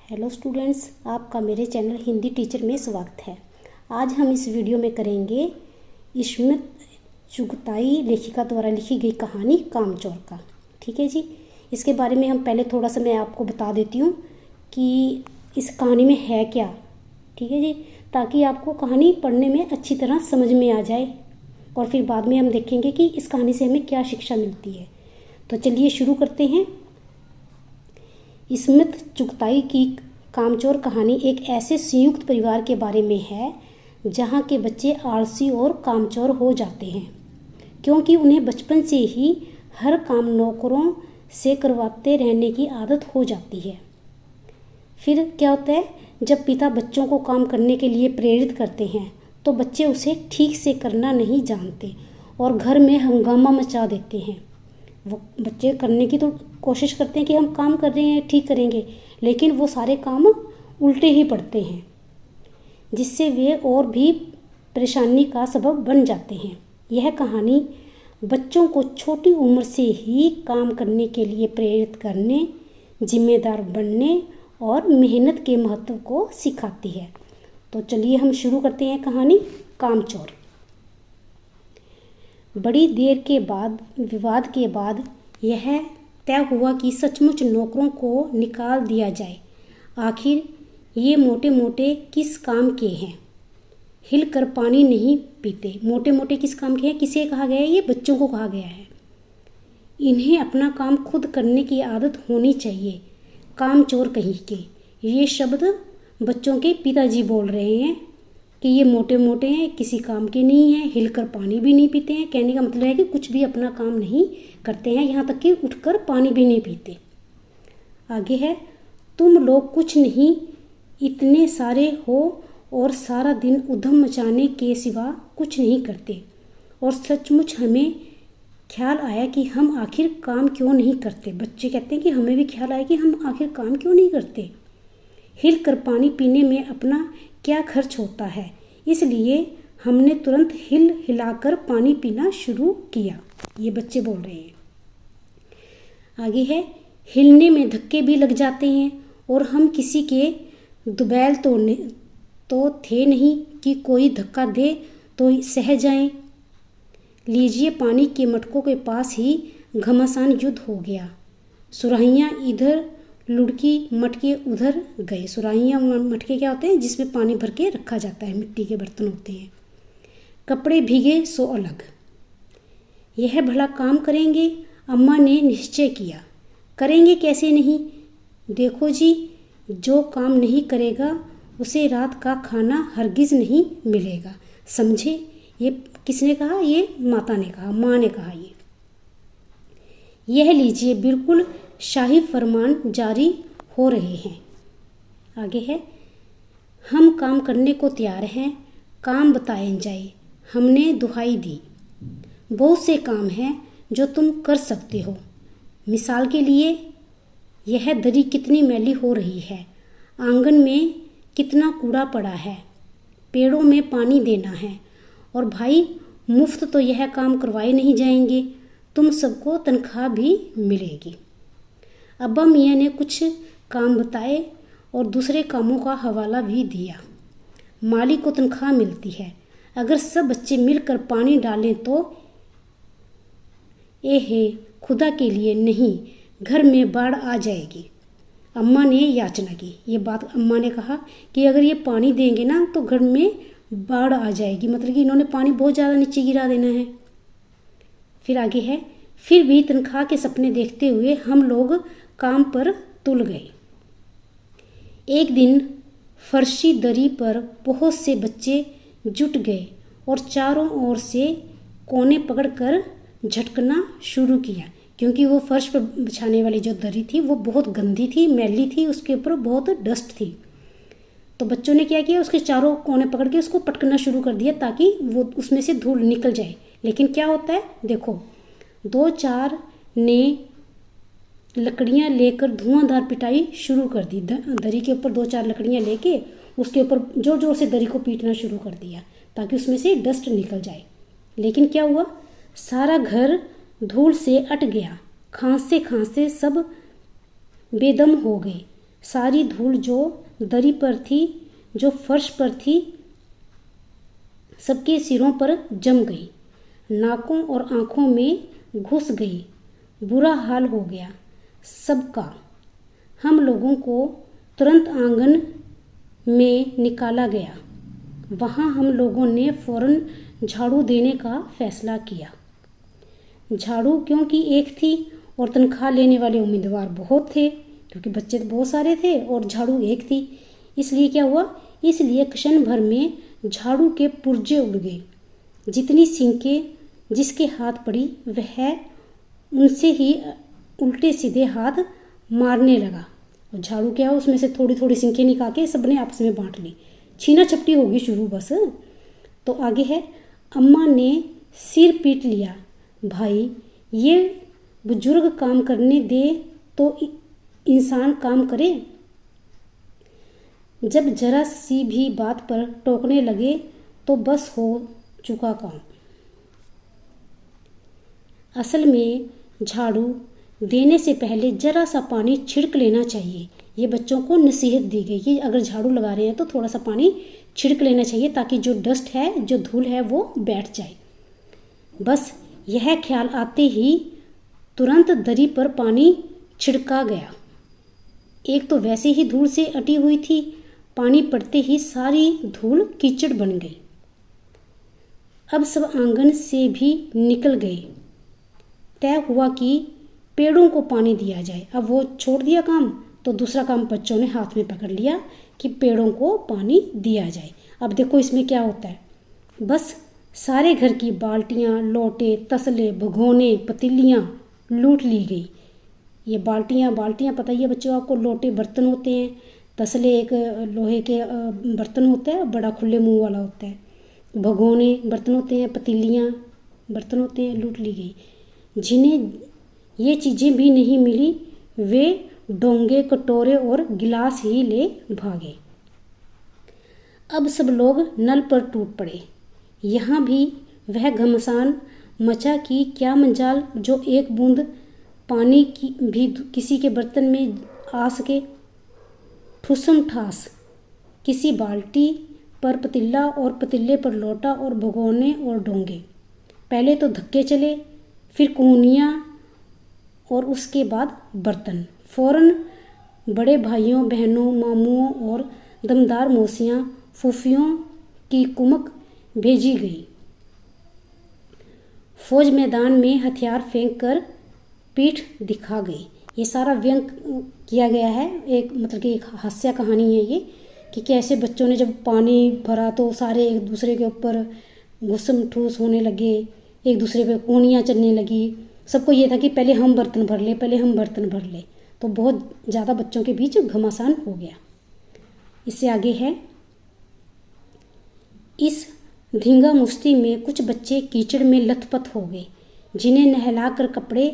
Hello students, आपका मेरे channel Hindi teacher में स्वागत है। आज हम इस वीडियो में करेंगे स्मित चुगताई लेखिका द्वारा लिखी गई कहानी कामचोर का। ठीक है जी। इसके बारे में हम पहले थोड़ा सा मैं आपको बता देती हूँ कि इस कहानी में है क्या। ठीक है जी, ताकि आपको कहानी पढ़ने में अच्छी तरह समझ में आ जाए और फिर बाद में हम देखेंगे कि इस कहानी से हमें क्या शिक्षा मिलती है। तो चलिए शुरू करते हैं। स्मित चुगताई की कामचोर कहानी एक ऐसे संयुक्त परिवार के बारे में है जहाँ के बच्चे आलसी और कामचोर हो जाते हैं, क्योंकि उन्हें बचपन से ही हर काम नौकरों से करवाते रहने की आदत हो जाती है। फिर क्या होता है, जब पिता बच्चों को काम करने के लिए प्रेरित करते हैं तो बच्चे उसे ठीक से करना नहीं जानते और घर में हंगामा मचा देते हैं। वो बच्चे करने की तो कोशिश करते हैं कि हम काम कर रहे हैं, ठीक करेंगे, लेकिन वो सारे काम उल्टे ही पड़ते हैं, जिससे वे और भी परेशानी का सबब बन जाते हैं। यह कहानी बच्चों को छोटी उम्र से ही काम करने के लिए प्रेरित करने, जिम्मेदार बनने और मेहनत के महत्व को सिखाती है। तो चलिए हम शुरू करते हैं कहानी कामचोर। बड़ी देर के बाद विवाद के बाद यह तय हुआ कि सचमुच नौकरों को निकाल दिया जाए। आखिर ये मोटे मोटे किस काम के हैं? हिल कर पानी नहीं पीते। मोटे मोटे किस काम के हैं? किसे कहा गया है? ये बच्चों को कहा गया है। इन्हें अपना काम खुद करने की आदत होनी चाहिए। कामचोर कहीं के। ये शब्द बच्चों के पिताजी बोल रहे हैं कि ये मोटे मोटे हैं, किसी काम के नहीं हैं, हिलकर पानी भी नहीं पीते हैं। कहने का मतलब है कि कुछ भी अपना काम नहीं करते हैं, यहाँ तक कि उठकर पानी भी नहीं पीते। आगे है, तुम लोग कुछ नहीं इतने सारे हो और सारा दिन उधम मचाने के सिवा कुछ नहीं करते। और सचमुच हमें ख्याल आया कि हम आखिर काम क्यों नहीं करते। बच्चे कहते हैं कि हमें भी ख्याल आया कि हम आखिर काम क्यों नहीं करते। हिल कर पानी पीने में अपना क्या खर्च होता है, इसलिए हमने तुरंत हिल हिलाकर पानी पीना शुरू किया। ये बच्चे बोल रहे हैं। आगे है, हिलने में धक्के भी लग जाते हैं और हम किसी के दुबैल तो थे नहीं कि कोई धक्का दे तो सह जाएं। लीजिए, पानी के मटकों के पास ही घमासान युद्ध हो गया। सुराहियाँ इधर लुढ़की, मटके उधर गए। सुराहियाँ मटके क्या होते हैं? जिसमें पानी भर के रखा जाता है, मिट्टी के बर्तन होते हैं। कपड़े भीगे सो अलग। यह भला काम करेंगे? अम्मा ने निश्चय किया। करेंगे कैसे नहीं? देखो जी, जो काम नहीं करेगा उसे रात का खाना हरगिज नहीं मिलेगा, समझे? ये किसने कहा? ये माता ने कहा, माँ ने कहा। यह लीजिए, बिल्कुल शाही फरमान जारी हो रहे हैं। आगे है, हम काम करने को तैयार हैं, काम बताए जाए। हमने दुहाई दी। बहुत से काम हैं जो तुम कर सकते हो। मिसाल के लिए, यह दरी कितनी मैली हो रही है, आंगन में कितना कूड़ा पड़ा है, पेड़ों में पानी देना है। और भाई, मुफ्त तो यह काम करवाए नहीं जाएंगे, तुम सबको तनख्वाह भी मिलेगी। अब्बा मियाँ ने कुछ काम बताए और दूसरे कामों का हवाला भी दिया। मालिक को तनख्वाह मिलती है। अगर सब बच्चे मिलकर पानी डालें तो हे खुदा के लिए नहीं, घर में बाढ़ आ जाएगी। अम्मा ने याचना की। ये बात अम्मा ने कहा कि अगर ये पानी देंगे ना तो घर में बाढ़ आ जाएगी, मतलब कि इन्होंने पानी बहुत ज़्यादा नीचे गिरा देना है। फिर आगे है, फिर भी तनख्वाह के सपने देखते हुए हम लोग काम पर तुल गए। एक दिन फर्शी दरी पर बहुत से बच्चे जुट गए और चारों ओर से कोने पकड़कर झटकना शुरू किया, क्योंकि वो फर्श पर बिछाने वाली जो दरी थी वो बहुत गंदी थी, मैली थी, उसके ऊपर बहुत डस्ट थी। तो बच्चों ने क्या किया, उसके चारों कोने पकड़ के उसको पटकना शुरू कर दिया ताकि वो उसमें से धूल निकल जाए। लेकिन क्या होता है, देखो, दो चार ने लकड़ियाँ लेकर धुआंधार पिटाई शुरू कर दी। दरी के ऊपर दो चार लकड़ियाँ लेके उसके ऊपर जोर जोर से दरी को पीटना शुरू कर दिया ताकि उसमें से डस्ट निकल जाए। लेकिन क्या हुआ, सारा घर धूल से अट गया। खांसते खांसते सब बेदम हो गए। सारी धूल जो दरी पर थी, जो फर्श पर थी, सबके सिरों पर जम गई, नाकों और आँखों में घुस गई। बुरा हाल हो गया सबका। हम लोगों को तुरंत आंगन में निकाला गया। वहाँ हम लोगों ने फौरन झाड़ू देने का फैसला किया। झाड़ू क्योंकि एक थी और तनख्वाह लेने वाले उम्मीदवार बहुत थे, क्योंकि बच्चे तो बहुत सारे थे और झाड़ू एक थी। इसलिए क्या हुआ, इसलिए क्षण भर में झाड़ू के पुर्जे उड़ गए। जितनी सिंकें जिसके हाथ पड़ी वह उनसे ही उल्टे सीधे हाथ मारने लगा। और झाड़ू क्या, उसमें से थोड़ी थोड़ी सिंकें निकाल के सबने आपस में बांट ली। छीना झपटी होगी शुरू बस। तो आगे है, अम्मा ने सिर पीट लिया। भाई ये बुजुर्ग काम करने दे तो इंसान काम करे। जब जरा सी भी बात पर टोकने लगे तो बस हो चुका काम। असल में झाड़ू देने से पहले जरा सा पानी छिड़क लेना चाहिए। ये बच्चों को नसीहत दी गई कि अगर झाड़ू लगा रहे हैं तो थोड़ा सा पानी छिड़क लेना चाहिए, ताकि जो डस्ट है, जो धूल है, वो बैठ जाए। बस यह ख्याल आते ही तुरंत दरी पर पानी छिड़का गया। एक तो वैसे ही धूल से अटी हुई थी, पानी पड़ते ही सारी धूल कीचड़ बन गई। अब सब आंगन से भी निकल गए। तय हुआ कि पेड़ों को पानी दिया जाए। अब वो छोड़ दिया काम, तो दूसरा काम बच्चों ने हाथ में पकड़ लिया कि पेड़ों को पानी दिया जाए। अब देखो इसमें क्या होता है, बस सारे घर की बाल्टियाँ, लोटे, तसले, भगोने, पतीलियाँ लूट ली गई। ये बाल्टियाँ पता ही है बच्चों आपको, लोटे बर्तन होते हैं, तसले एक लोहे के बर्तन होता है, बड़ा खुले मुंह वाला होता है, भगोने बर्तन होते हैं, पतीलियाँ बर्तन होते हैं, लूट ली गई। जिन्हें ये चीज़ें भी नहीं मिली वे डोंगे, कटोरे और गिलास ही ले भागे। अब सब लोग नल पर टूट पड़े। यहाँ भी वह घमसान मचा कि क्या मजाल जो एक बूंद पानी की भी किसी के बर्तन में आ सके। ठुसम ठास किसी बाल्टी पर पतीला और पतीले पर लोटा और भगोने और डोंगे। पहले तो धक्के चले, फिर कूनियाँ और उसके बाद बर्तन। फौरन बड़े भाइयों, बहनों, मामुओं और दमदार मौसियाँ, फूफियों की कुमक भेजी गई। फौज मैदान में हथियार फेंक कर पीठ दिखा गई। ये सारा व्यंग किया गया है, एक मतलब कि एक हास्य कहानी है ये, कि कैसे बच्चों ने जब पानी भरा तो सारे एक दूसरे के ऊपर घुसम ठूस होने लगे, एक दूसरे पे कूनियाँ चलने लगी। सबको ये था कि पहले हम बर्तन भर ले, पहले हम बर्तन भर ले। तो बहुत ज़्यादा बच्चों के बीच घमासान हो गया। इससे आगे है, इस धींगा मुश्ती में कुछ बच्चे कीचड़ में लथपथ हो गए, जिन्हें नहलाकर कपड़े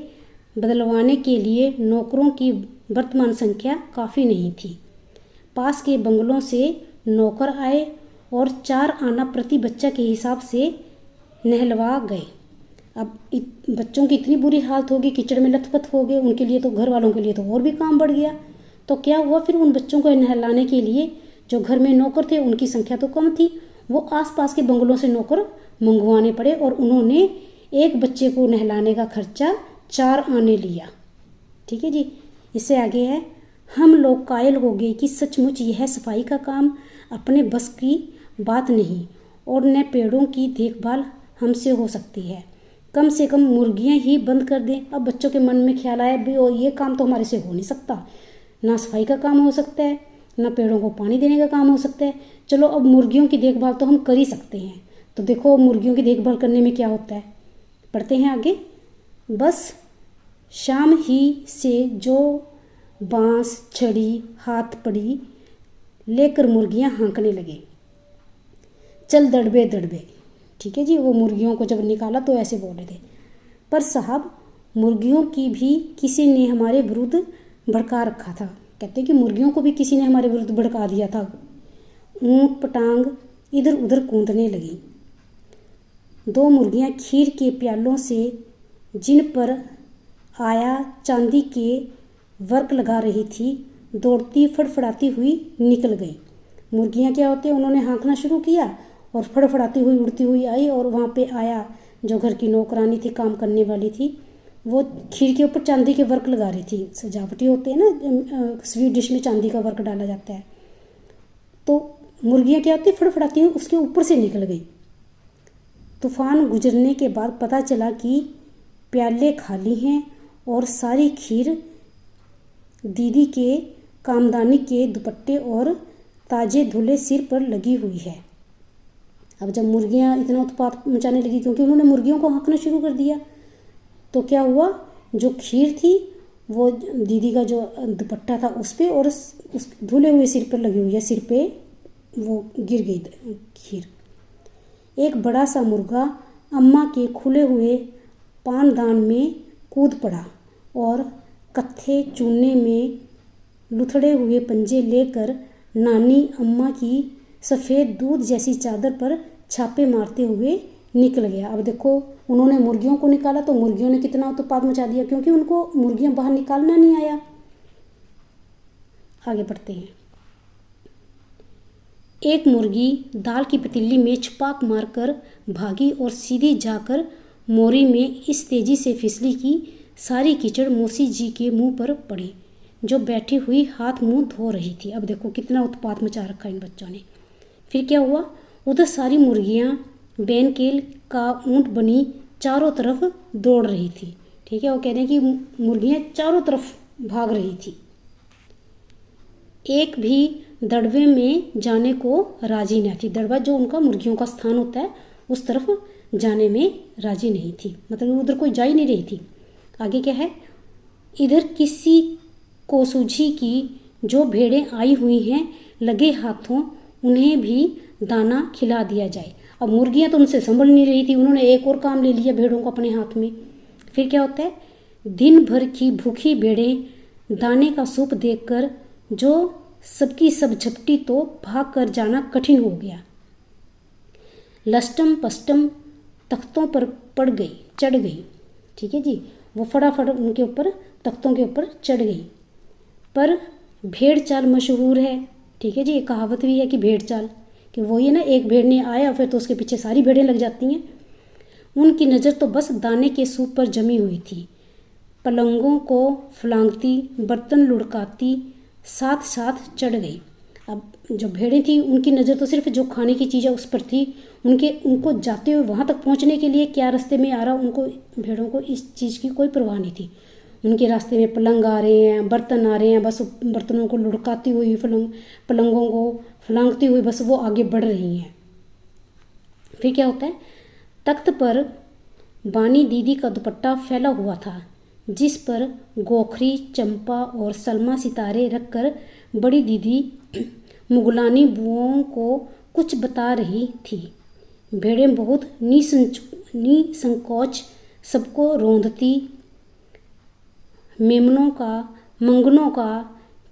बदलवाने के लिए नौकरों की वर्तमान संख्या काफ़ी नहीं थी। पास के बंगलों से नौकर आए और 4 आना प्रति बच्चा के हिसाब से नहलवा गए। अब बच्चों की इतनी बुरी हालत होगी, कीचड़ में लथपथ हो गए, उनके लिए तो घर वालों के लिए तो और भी काम बढ़ गया। तो क्या हुआ, फिर उन बच्चों को नहलाने के लिए जो घर में नौकर थे उनकी संख्या तो कम थी, वो आसपास के बंगलों से नौकर मंगवाने पड़े और उन्होंने एक बच्चे को नहलाने का खर्चा 4 आने लिया। ठीक है जी। इससे आगे है, हम लोग कायल हो गए कि सचमुच यह सफाई का काम अपने बस की बात नहीं और न पेड़ों की देखभाल हमसे हो सकती है। कम से कम मुर्गियां ही बंद कर दें। अब बच्चों के मन में ख्याल आया भी और ये काम तो हमारे से हो नहीं सकता, ना सफाई का काम हो सकता है, ना पेड़ों को पानी देने का काम हो सकता है। चलो अब मुर्गियों की देखभाल तो हम कर ही सकते हैं। तो देखो मुर्गियों की देखभाल करने में क्या होता है, पढ़ते हैं आगे। बस शाम ही से जो बांस, छड़ी हाथ पड़ी लेकर मुर्गियां हाँकने लगे, चल दड़बे दड़बे। ठीक है जी। वो मुर्गियों को जब निकाला तो ऐसे बोले थे, पर साहब मुर्गियों की भी किसी ने हमारे विरुद्ध भड़का रखा था। कहते हैं कि मुर्गियों को भी किसी ने हमारे विरुद्ध भड़का दिया था। ऊँट पटांग इधर उधर कूदने लगी। 2 मुर्गियां खीर के प्यालों से जिन पर आया चांदी के वर्क लगा रही थी, दौड़ती फड़फड़ाती हुई निकल गई। मुर्गियाँ क्या होती है, उन्होंने हाँकना शुरू किया और फड़फड़ाती हुई उड़ती हुई आई और वहाँ पे आया जो घर की नौकरानी थी, काम करने वाली थी, वो खीर के ऊपर चांदी के वर्क लगा रही थी। सजावटी होते हैं ना, स्वीट डिश में चांदी का वर्क डाला जाता है। तो मुर्गियाँ क्या होती है, फड़फड़ाती हुई उसके ऊपर से निकल गई। तूफान गुजरने के बाद पता चला कि प्याले खाली हैं और सारी खीर दीदी के कामदानी के दुपट्टे और ताजे धुले सिर पर लगी हुई है। अब जब मुर्गियाँ इतना उत्पात मचाने लगी, क्योंकि उन्होंने मुर्गियों को हाँकना शुरू कर दिया, तो क्या हुआ, जो खीर थी वो दीदी का जो दुपट्टा था उस पर और उस धुले हुए सिर पर लगी हुई है, सिर पे वो गिर गई खीर। एक बड़ा सा मुर्गा अम्मा के खुले हुए पानदान में कूद पड़ा और कत्थे चूने में लुथड़े हुए पंजे लेकर नानी अम्मा की सफ़ेद दूध जैसी चादर पर छापे मारते हुए निकल गया। अब देखो, उन्होंने मुर्गियों को निकाला तो मुर्गियों ने कितना उत्पात मचा दिया, क्योंकि उनको मुर्गियां बाहर निकालना नहीं आया। आगे बढ़ते हैं। एक मुर्गी दाल की पतीली में छपाक मारकर भागी और सीधी जाकर मोरी में इस तेजी से फिसली कि सारी कीचड़ मौसी जी के मुंह पर पड़ी, जो बैठी हुई हाथ मुंह धो रही थी। अब देखो कितना उत्पात मचा रखा इन बच्चों ने। फिर क्या हुआ, उधर सारी मुर्गियां बेनकेल का ऊंट बनी चारों तरफ दौड़ रही थी। ठीक है, वो कह रहे हैं कि मुर्गियां चारों तरफ भाग रही थी। एक भी दड़बे में जाने को राजी नहीं थी। दड़बा जो उनका मुर्गियों का स्थान होता है, उस तरफ जाने में राजी नहीं थी, मतलब उधर कोई जा ही नहीं रही थी। आगे क्या है, इधर किसी को सूझी कि जो भेड़ें आई हुई हैं लगे हाथों उन्हें भी दाना खिला दिया जाए। अब मुर्गियां तो उनसे संभल नहीं रही थी, उन्होंने एक और काम ले लिया भेड़ों को अपने हाथ में। फिर क्या होता है, दिन भर की भूखी भेड़ें दाने का सूप देखकर जो सबकी सब झपटी तो भाग कर जाना कठिन हो गया। लस्टम पस्टम तख्तों पर चढ़ गई। ठीक है जी, वो फटाफट उनके ऊपर तख्तों के ऊपर चढ़ गई। पर भेड़ चाल मशहूर है। ठीक है जी, एक कहावत भी है कि भेड़ चाल, कि वही है ना, एक भेड़ ने आया फिर तो उसके पीछे सारी भेड़ें लग जाती हैं। उनकी नज़र तो बस दाने के सूप पर जमी हुई थी। पलंगों को फलांगती, बर्तन लुढ़काती साथ साथ चढ़ गई। अब जो भेड़ें थी उनकी नज़र तो सिर्फ जो खाने की चीज़ है उस पर थी। उनको जाते हुए वहाँ तक पहुँचने के लिए क्या रास्ते में आ रहा, उनको भेड़ों को इस चीज़ की कोई परवाह नहीं थी। उनके रास्ते में पलंग आ रहे हैं, बर्तन आ रहे हैं, बस बर्तनों को लुढ़काती हुई, पलंगों को फलांगती हुई बस वो आगे बढ़ रही हैं। फिर क्या होता है, तख्त पर बानी दीदी का दुपट्टा फैला हुआ था, जिस पर गोखरी, चंपा और सलमा सितारे रखकर बड़ी दीदी मुगलानी बुओं को कुछ बता रही थी। भेड़ें बहुत निसंकोच सबको रौंदती मंगनों का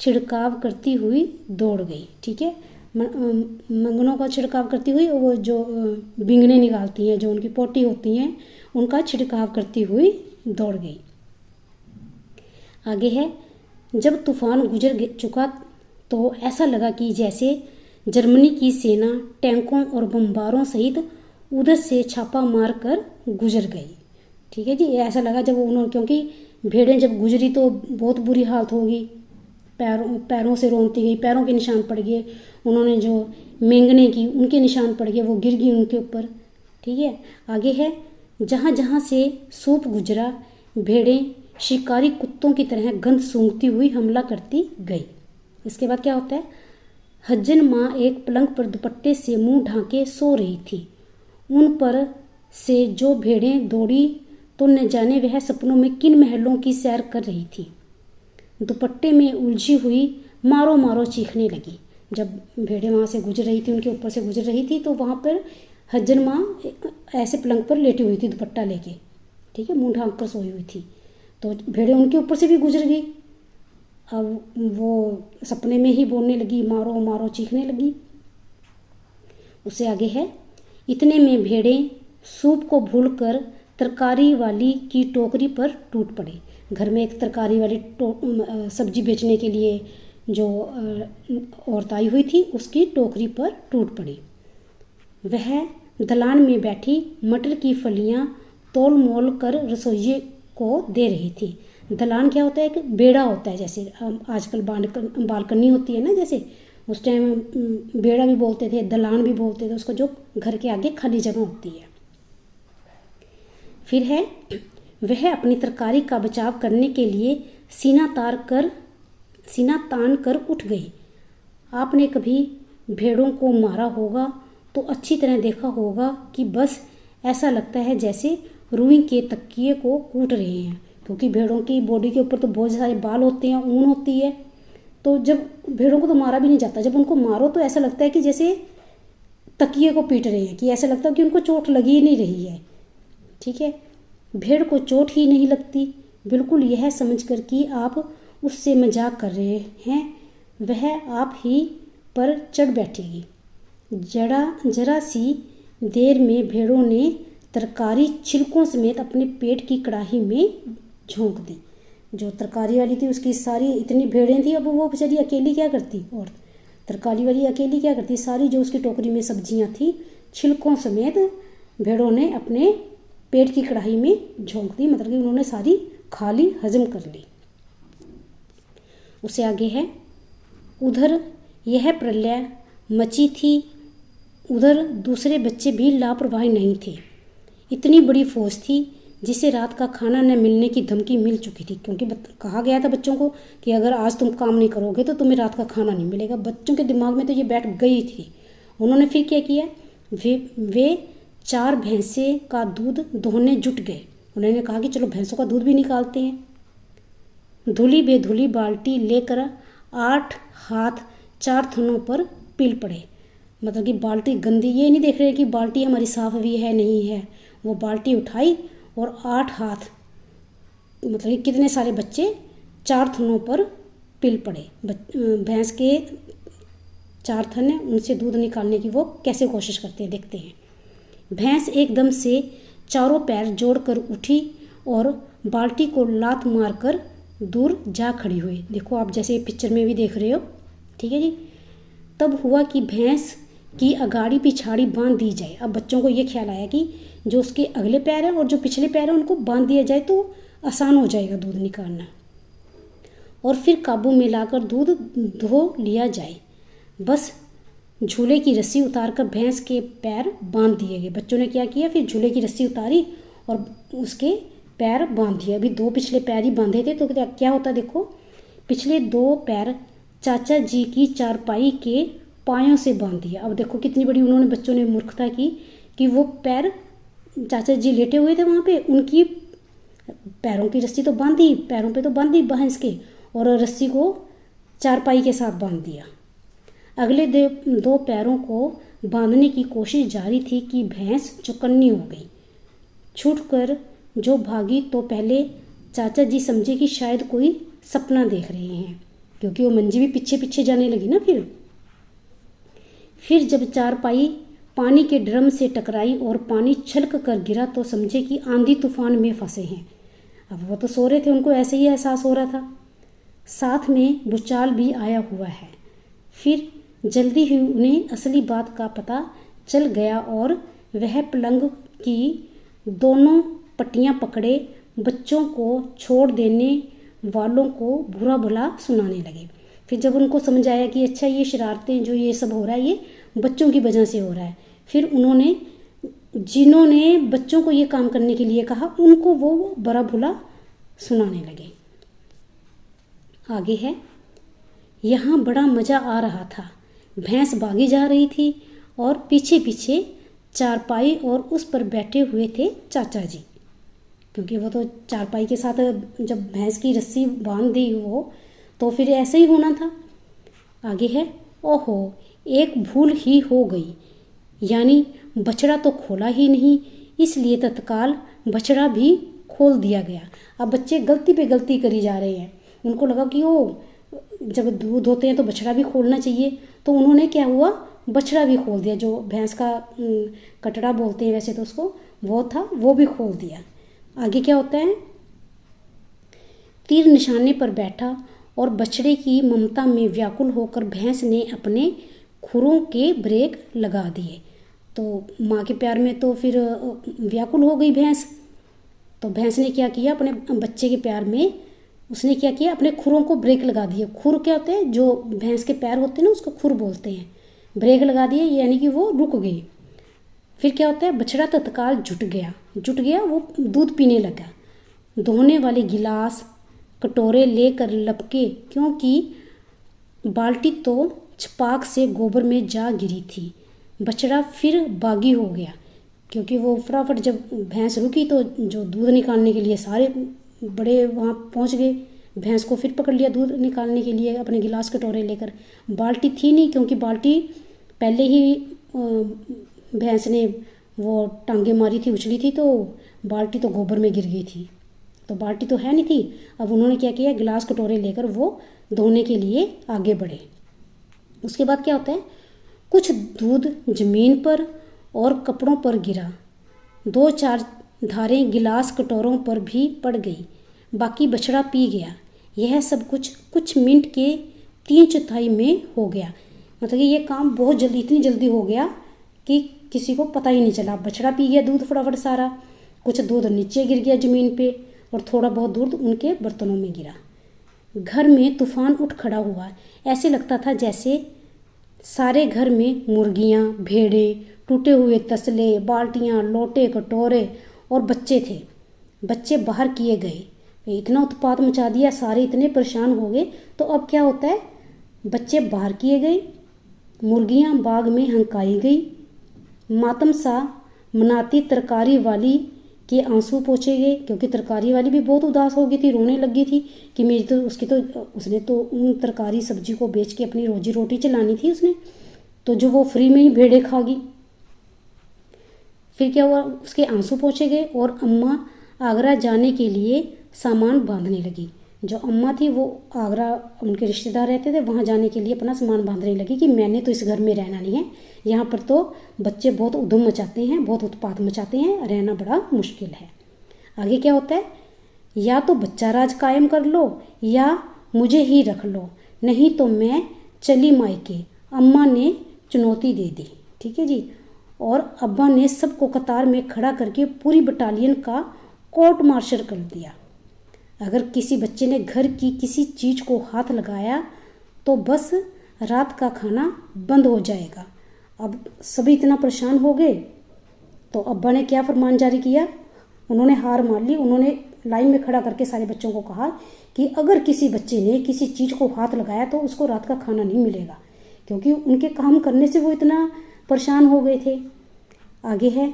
छिड़काव करती हुई दौड़ गई। ठीक है, मंगनों का छिड़काव करती हुई, वो जो बिंगने निकालती हैं, जो उनकी पोटी होती हैं, उनका छिड़काव करती हुई दौड़ गई। आगे है, जब तूफान गुजर चुका तो ऐसा लगा कि जैसे जर्मनी की सेना टैंकों और बमबारों सहित उधर से छापा मार कर गुजर गई। ठीक है जी, ऐसा लगा जब उन्होंने, क्योंकि भेड़ें जब गुजरी तो बहुत बुरी हालत होगी, पैरों से रोंदती गई, पैरों के निशान पड़ गए, उन्होंने जो मेंगने की उनके निशान पड़ गए, वो गिर गई उनके ऊपर। ठीक है, आगे है, जहाँ जहाँ से सूप गुजरा भेड़ें शिकारी कुत्तों की तरह गंध सूंघती हुई हमला करती गई। इसके बाद क्या होता है, हज्जन माँ एक पलंग पर दुपट्टे से मुंह ढांके सो रही थी। उन पर से जो भेड़ें दौड़ी तो न जाने वह सपनों में किन महलों की सैर कर रही थी। दुपट्टे में उलझी हुई मारो मारो चीखने लगी। जब भेड़ें वहाँ से गुजर रही थी, उनके ऊपर से गुजर रही थी, तो वहाँ पर हज्जन माँ ऐसे पलंग पर लेटी हुई थी दुपट्टा लेके। ठीक है, मुंह ढांक कर सोई हुई थी, तो भेड़ें उनके ऊपर से भी गुजर गई। अब वो सपने में ही बोलने लगी, मारो मारो चीखने लगी। उससे आगे है, इतने में भेड़ें सूप को भूलकर तरकारी वाली की टोकरी पर टूट पड़े। घर में एक तरकारी वाली सब्जी बेचने के लिए जो औरत आई हुई थी उसकी टोकरी पर टूट पड़ी। वह दलान में बैठी मटर की फलियां तोल मोल कर रसोइये को दे रही थी। दलान क्या होता है? एक बेड़ा होता है, जैसे आजकल बालकनी होती है ना, जैसे उस टाइम बेड़ा भी बोलते थे, दलान भी बोलते थे उसको, जो घर के आगे खाली जगह होती है। फिर है, वह अपनी तरकारी का बचाव करने के लिए सीना तान कर उठ गई। आपने कभी भेड़ों को मारा होगा तो अच्छी तरह देखा होगा कि बस ऐसा लगता है जैसे रुई के तकिए को कूट रहे हैं, क्योंकि भेड़ों की बॉडी के ऊपर तो बहुत सारे बाल होते हैं, ऊन होती है। तो जब भेड़ों को तो मारा भी नहीं जाता, जब उनको मारो तो ऐसा लगता है कि जैसे तकिए को पीट रहे हैं, कि ऐसा लगता है कि उनको चोट लगी ही नहीं रही है। ठीक है, भेड़ को चोट ही नहीं लगती, बिल्कुल यह समझकर कि आप उससे मजाक कर रहे हैं वह आप ही पर चढ़ बैठेगी। जरा सी देर में भेड़ों ने तरकारी छिलकों समेत अपने पेट की कड़ाही में झोंक दी। जो तरकारी वाली थी उसकी सारी इतनी भेड़ें थी, अब वो बेचारी अकेली क्या करती, और तरकारी वाली अकेली क्या करती, सारी जो उसकी टोकरी में सब्जियां थी छिलकों समेत भेड़ों ने अपने पेट की कड़ाही में झोंक दी, मतलब कि उन्होंने सारी खा ली, हजम कर ली। उससे आगे है, उधर यह प्रलय मची थी, उधर दूसरे बच्चे भी लापरवाही नहीं थे। इतनी बड़ी फौज थी जिसे रात का खाना न मिलने की धमकी मिल चुकी थी, क्योंकि कहा गया था बच्चों को कि अगर आज तुम काम नहीं करोगे तो तुम्हें रात का खाना नहीं मिलेगा। बच्चों के दिमाग में तो ये बैठ गई थी। उन्होंने फिर क्या किया, वे 4 भैंसे का दूध दोहने जुट गए। उन्होंने कहा कि चलो भैंसों का दूध भी निकालते हैं। धुली बेधुली बाल्टी लेकर 8 हाथ 4 थनों पर पिल पड़े। मतलब कि बाल्टी गंदी, ये नहीं देख रहे कि बाल्टी हमारी साफ भी है नहीं है, वो बाल्टी उठाई और 8 हाथ, मतलब कि कितने सारे बच्चे 4 थनों पर पिल पड़े। भैंस के 4 थन हैं, उनसे दूध निकालने की वो कैसे कोशिश करते हैं, देखते हैं। भैंस एकदम से चारों पैर जोड़कर उठी और बाल्टी को लात मारकर दूर जा खड़ी हुई। देखो आप जैसे पिक्चर में भी देख रहे हो, ठीक है जी। तब हुआ कि भैंस की अगाड़ी पिछाड़ी बांध दी जाए। अब बच्चों को ये ख्याल आया कि जो उसके अगले पैर हैं और जो पिछले पैर हैं उनको बांध दिया जाए तो आसान हो जाएगा दूध निकालना, और फिर काबू में लाकर दूध धो लिया जाए। बस झूले की रस्सी उतारकर भैंस के पैर बांध दिए गए। बच्चों ने क्या किया, फिर झूले की रस्सी उतारी और उसके पैर बांध दिए। अभी 2 पिछले पैर ही बांधे थे, तो क्या होता, देखो पिछले 2 पैर चाचा जी की चारपाई के पायों से बांध दिया। अब देखो कितनी बड़ी उन्होंने, बच्चों ने मूर्खता की कि वो पैर चाचा जी लेटे हुए थे वहाँ पे, उनकी पैरों की रस्सी तो बांधी, पैरों पे तो बांधी भैंस के, और रस्सी को चारपाई के साथ बांध दिया। अगले 2 पैरों को बांधने की कोशिश जारी थी कि भैंस चौकन्नी हो गई। छूटकर जो भागी तो पहले चाचा जी समझे कि शायद कोई सपना देख रहे हैं, क्योंकि वो मंजी भी पीछे पीछे जाने लगी ना। फिर जब चारपाई पानी के ड्रम से टकराई और पानी छलक कर गिरा तो समझे कि आंधी तूफान में फंसे हैं। अब वो तो सो रहे थे, उनको ऐसे ही एहसास हो रहा था, साथ में भूचाल भी आया हुआ है। फिर जल्दी ही उन्हें असली बात का पता चल गया और वह पलंग की दोनों पट्टियां पकड़े बच्चों को छोड़ देने वालों को बुरा भला सुनाने लगे। फिर जब उनको समझ आया कि अच्छा ये शरारतें जो ये सब हो रहा है ये बच्चों की वजह से हो रहा है, फिर उन्होंने जिन्होंने बच्चों को ये काम करने के लिए कहा उनको वो बुरा भला सुनाने लगे। आगे है, यहाँ बड़ा मज़ा आ रहा था। भैंस भागी जा रही थी और पीछे पीछे चारपाई और उस पर बैठे हुए थे चाचा जी, क्योंकि वो तो चारपाई के साथ जब भैंस की रस्सी बांध दी वो तो फिर ऐसे ही होना था। आगे है, ओहो एक भूल ही हो गई, यानी बछड़ा तो खोला ही नहीं, इसलिए तत्काल बछड़ा भी खोल दिया गया। अब बच्चे गलती पे गलती करी जा रहे हैं, उनको लगा कि ओ जब दूध होते हैं तो बछड़ा भी खोलना चाहिए, तो उन्होंने क्या हुआ बछड़ा भी खोल दिया। जो भैंस का कटड़ा बोलते हैं वैसे तो उसको, वो था वो भी खोल दिया। आगे क्या होता है, तीर निशाने पर बैठा और बछड़े की ममता में व्याकुल होकर भैंस ने अपने खुरों के ब्रेक लगा दिए। तो माँ के प्यार में तो फिर व्याकुल हो गई भैंस। तो भैंस ने क्या किया, अपने बच्चे के प्यार में उसने क्या किया, अपने खुरों को ब्रेक लगा दिए। खुर क्या होते हैं, जो भैंस के पैर होते हैं ना, उसको खुर बोलते हैं। ब्रेक लगा दिए यानी कि वो रुक गई। फिर क्या होता है, बछड़ा तत्काल जुट गया, वो दूध पीने लगा। धोने वाले गिलास कटोरे लेकर लपके, क्योंकि बाल्टी तो छपाक से गोबर में जा गिरी थी। बछड़ा फिर बागी हो गया, क्योंकि वो फटाफट जब भैंस रुकी तो जो दूध निकालने के लिए सारे बड़े वहाँ पहुँच गए। भैंस को फिर पकड़ लिया दूध निकालने के लिए अपने गिलास कटोरे लेकर। बाल्टी थी नहीं, क्योंकि बाल्टी पहले ही भैंस ने वो टांगे मारी थी, उछली थी, तो बाल्टी तो गोबर में गिर गई थी। तो बाल्टी तो है नहीं थी। अब उन्होंने क्या किया, गिलास कटोरे लेकर वो धोने के लिए आगे बढ़े। उसके बाद क्या होता है, कुछ दूध जमीन पर और कपड़ों पर गिरा। 2-4 धारें गिलास कटोरों पर भी पड़ गई। बाकी बछड़ा पी गया। यह सब कुछ मिनट के 3/4 में हो गया। मतलब कि ये काम बहुत जल्दी, इतनी जल्दी हो गया कि किसी को पता ही नहीं चला। बछड़ा पी गया दूध फटाफट सारा, कुछ दूध नीचे गिर गया ज़मीन पे और थोड़ा बहुत दूध उनके बर्तनों में गिरा। घर में तूफान उठ खड़ा हुआ। ऐसे लगता था जैसे सारे घर में मुर्गियाँ, भेड़े, टूटे हुए तसले, बाल्टियाँ, लोटे, कटोरे और बच्चे थे। बच्चे बाहर किए गए। इतना उत्पात मचा दिया, सारे इतने परेशान हो गए। तो अब क्या होता है, बच्चे बाहर किए गए, मुर्गियाँ बाग में हंकाई गई, मातम सा मनाती तरकारी वाली के आंसू पोंछे गए, क्योंकि तरकारी वाली भी बहुत उदास हो गई थी, रोने लगी थी कि मेरी तो उसने तो उन तरकारी सब्जी को बेच के अपनी रोजी रोटी चलानी थी उसने, तो जो वो फ्री में ही भेड़े खा गई। फिर क्या हुआ, उसके आंसू पोंछे गए और अम्मा आगरा जाने के लिए सामान बांधने लगी। जो अम्मा थी वो आगरा उनके रिश्तेदार रहते थे, वहाँ जाने के लिए अपना सामान बांधने लगी कि मैंने तो इस घर में रहना नहीं है, यहाँ पर तो बच्चे बहुत उधम मचाते हैं, बहुत उत्पात मचाते हैं, रहना बड़ा मुश्किल है। आगे क्या होता है, या तो बच्चा राज कायम कर लो या मुझे ही रख लो, नहीं तो मैं चली मायके, अम्मा ने चुनौती दे दी। ठीक है जी। और अब्बा ने सबको कतार में खड़ा करके पूरी बटालियन का कोर्ट मार्शल कर दिया। अगर किसी बच्चे ने घर की किसी चीज़ को हाथ लगाया तो बस रात का खाना बंद हो जाएगा। अब सभी इतना परेशान हो गए तो अब्बा ने क्या फरमान जारी किया, उन्होंने हार मान ली। उन्होंने लाइन में खड़ा करके सारे बच्चों को कहा कि अगर किसी बच्चे ने किसी चीज़ को हाथ लगाया तो उसको रात का खाना नहीं मिलेगा, क्योंकि उनके काम करने से वो इतना परेशान हो गए थे। आगे है,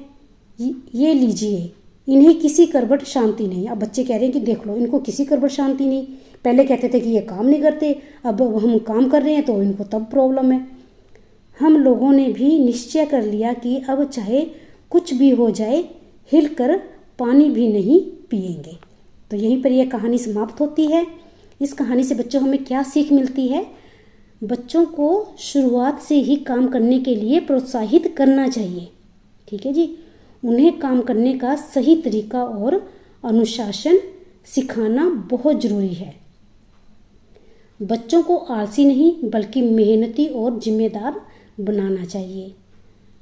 ये लीजिए, इन्हें किसी करबट शांति नहीं। अब बच्चे कह रहे हैं कि देख लो, इनको किसी करबट शांति नहीं। पहले कहते थे कि ये काम नहीं करते, अब हम काम कर रहे हैं तो इनको तब प्रॉब्लम है। हम लोगों ने भी निश्चय कर लिया कि अब चाहे कुछ भी हो जाए, हिलकर पानी भी नहीं पिएंगे। तो यहीं पर यह कहानी समाप्त होती है। इस कहानी से बच्चों हमें क्या सीख मिलती है, बच्चों को शुरुआत से ही काम करने के लिए प्रोत्साहित करना चाहिए। ठीक है जी। उन्हें काम करने का सही तरीका और अनुशासन सिखाना बहुत ज़रूरी है। बच्चों को आलसी नहीं बल्कि मेहनती और जिम्मेदार बनाना चाहिए।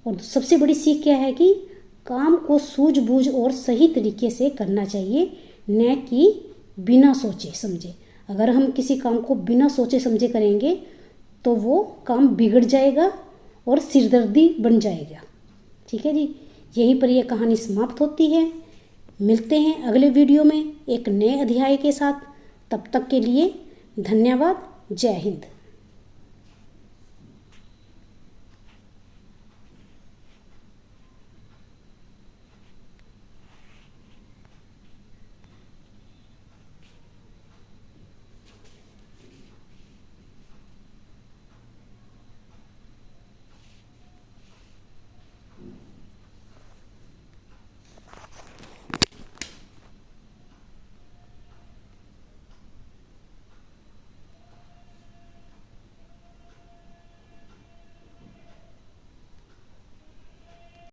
और सबसे बड़ी सीख क्या है कि काम को सूझबूझ और सही तरीके से करना चाहिए, न कि बिना सोचे समझे। अगर हम किसी काम को बिना सोचे समझे करेंगे तो वो काम बिगड़ जाएगा और सिरदर्दी बन जाएगा। ठीक है जी। यहीं पर यह कहानी समाप्त होती है। मिलते हैं अगले वीडियो में एक नए अध्याय के साथ। तब तक के लिए धन्यवाद। जय हिंद।